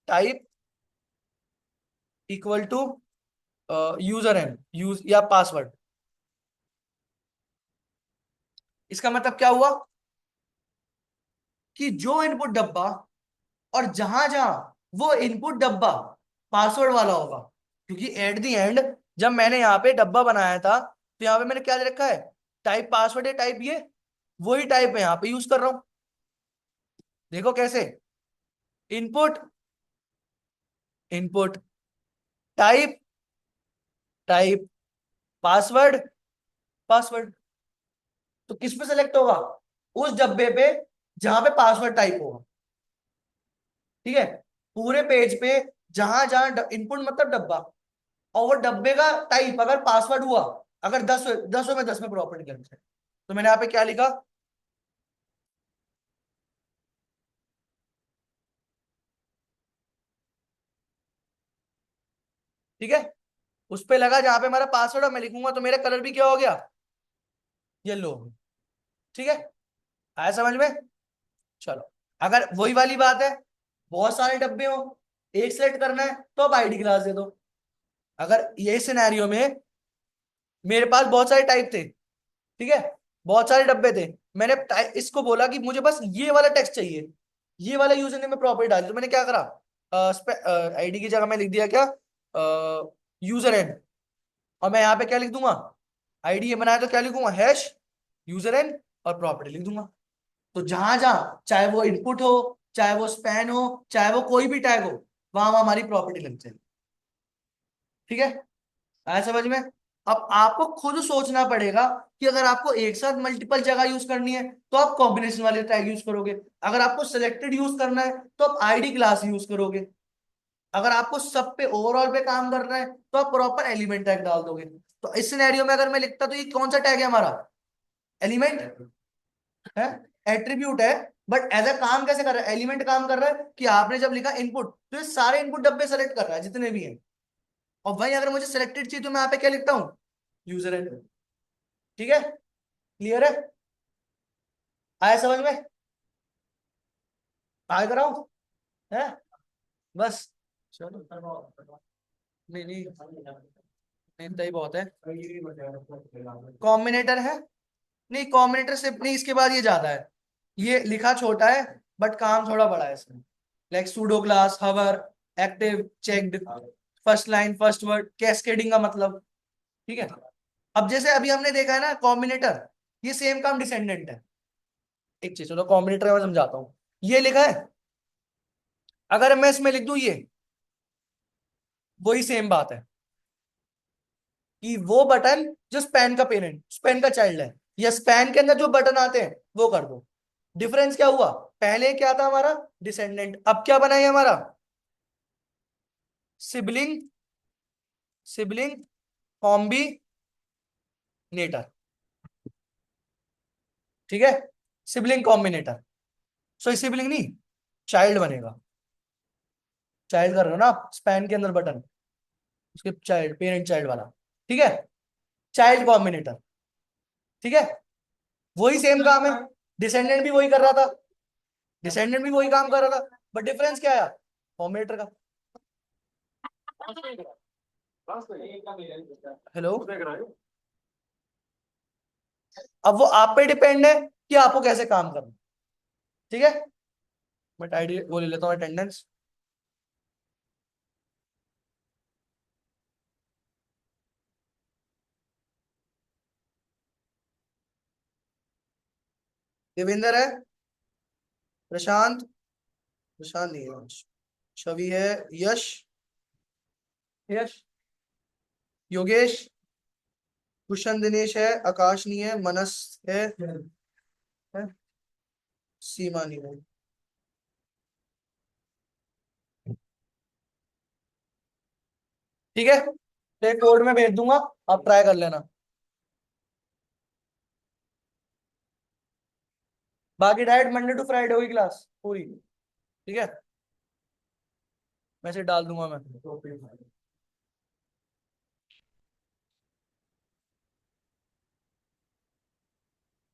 type equal to user name, use या पासवर्ड। इसका मतलब क्या हुआ कि जो इनपुट डब्बा और जहां जहां वो इनपुट डब्बा पासवर्ड वाला होगा, क्योंकि एट द एंड जब मैंने यहाँ पे डब्बा बनाया था तो यहाँ पे मैंने क्या दे रखा है, टाइप पासवर्ड है, टाइप ये वही टाइप है यहाँ पे यूज कर रहा हूं। देखो कैसे, input, input, type, type, password, password. तो किस पे सेलेक्ट होगा, उस डब्बे पे जहां पे पासवर्ड टाइप होगा। ठीक है, पूरे पेज पे जहां जहां इनपुट मतलब डब्बा, और वो डब्बे का टाइप अगर पासवर्ड हुआ, अगर 10 में 10 में प्रॉपर्टी लग जाए, तो मैंने यहाँ पे क्या लिखा, ठीक है, उस पे लगा जहां पे हमारा पासवर्ड है, मैं लिखूंगा तो मेरा कलर भी क्या हो गया, येलो। ठीक है, आया समझ में। चलो, अगर वही वाली बात है, बहुत सारे डब्बे हो, एक सेलेक्ट करना है, तो अब आईडी क्लास दे दो। अगर ये सिनेरियो में मेरे पास बहुत सारे टाइप थे, ठीक है, बहुत सारे डब्बे थे, मैंने इसको बोला कि मुझे बस ये वाला टेक्स्ट चाहिए, ये वाला यूजर नेम में प्रॉपर्टी डाली, तो मैंने क्या करा, आईडी की जगह मैं लिख दिया क्या, यूजर एन। और मैं यहाँ पे क्या लिख दूंगा, आईडी ये बनाया तो क्या लिखूंगा, हैश यूजर एन, और प्रॉपर्टी लिख दूंगा। तो जहां जहां चाहे वो इनपुट हो, चाहे वो स्पैन हो, चाहे वो कोई भी टैग हो, वहां वहां हमारी प्रॉपर्टी लग जाएगी। ठीक है, आया समझ में। अब आपको खुद सोचना पड़ेगा कि अगर आपको एक साथ मल्टीपल जगह यूज करनी है तो आप कॉम्बिनेशन वाले टैग यूज करोगे, अगर आपको सिलेक्टेड यूज करना है तो आप आईडी क्लास यूज करोगे, अगर आपको सब पे ओवरऑल पे काम करना है तो आप प्रॉपर एलिमेंट टैग डाल दोगे। तो इस सिनेरियो में अगर मैं लिखता तो ये कौन सा टैग है हमारा, एलिमेंट है, एट्रीब्यूट है। बट एज अ काम कैसे कर रहा है, एलिमेंट काम कर रहा है कि आपने जब लिखा इनपुट तो ये सारे इनपुट डब्बे सेलेक्ट कर रहा है जितने भी हैं, और वही अगर मुझे सिलेक्टेड चाहिए तो मैं यहाँ पे क्या लिखता हूँ, यूजर एंड। ठीक है, क्लियर है, आया समझ में, आगे कराऊं, है, बस। चलो, नहीं नहीं नहीं, इतना ही बहुत है। कॉम्बिनेटर है, नहीं कॉम्बिनेटर सिर्फ नहीं, इसके बाद ये ज्यादा है, ये लिखा छोटा है बट काम थोड़ा बड़ा है इसमें। Like pseudo class, hover, active, checked, first line, first word, cascading का मतलब। ठीक है, अब जैसे अभी हमने देखा है ना कॉम्बिनेटर, ये सेम काम डिसेंडेंट है। एक चीज चलो कॉम्बिनेटर में समझाता हूँ, ये लिखा है, अगर मैं इसमें लिख दूं ये, वही सेम बात है कि वो बटन जो स्पैन का पेरेंट, स्पैन का चाइल्ड है, या स्पैन के अंदर जो बटन आते हैं वो कर दो। डिफरेंस क्या हुआ, पहले क्या था हमारा, डिसेंडेंट, अब क्या बना है हमारा, सिबलिंग, सिबलिंग कॉम्बिनेटर। ठीक है, सिबलिंग कॉम्बिनेटर, सो सिबलिंग नहीं, चाइल्ड बनेगा, चाइल्ड कर रहे हो ना आप, स्पैन के अंदर बटन, उसके चाइल्ड, पेरेंट चाइल्ड वाला। ठीक है, चाइल्ड कॉम्बिनेटर। ठीक है, वही सेम काम है, डिसेंडेंट भी वही कर रहा था, डिसेंडेंट भी वही काम कर रहा था, बट डिफरेंस क्या आया, कॉम्बिनेटर का। हेलो, अब वो आप पे डिपेंड है कि आपको कैसे काम करना। ठीक है, मैं आईडी वो ले लेता हूँ, अटेंडेंस। देवेंद्र है, प्रशांत, प्रशांत नहीं है, छवि है, यश, यश, योगेश, कुशन दिनेश है, आकाश नहीं है, मनस है, सीमा नहीं है। ठीक है, तो एक कोड में भेज दूंगा, आप ट्राई कर लेना। बाकी डायरेक्ट मंडे टू फ्राइडे होगी क्लास पूरी। ठीक है, मैसेज डाल दूंगा मैं।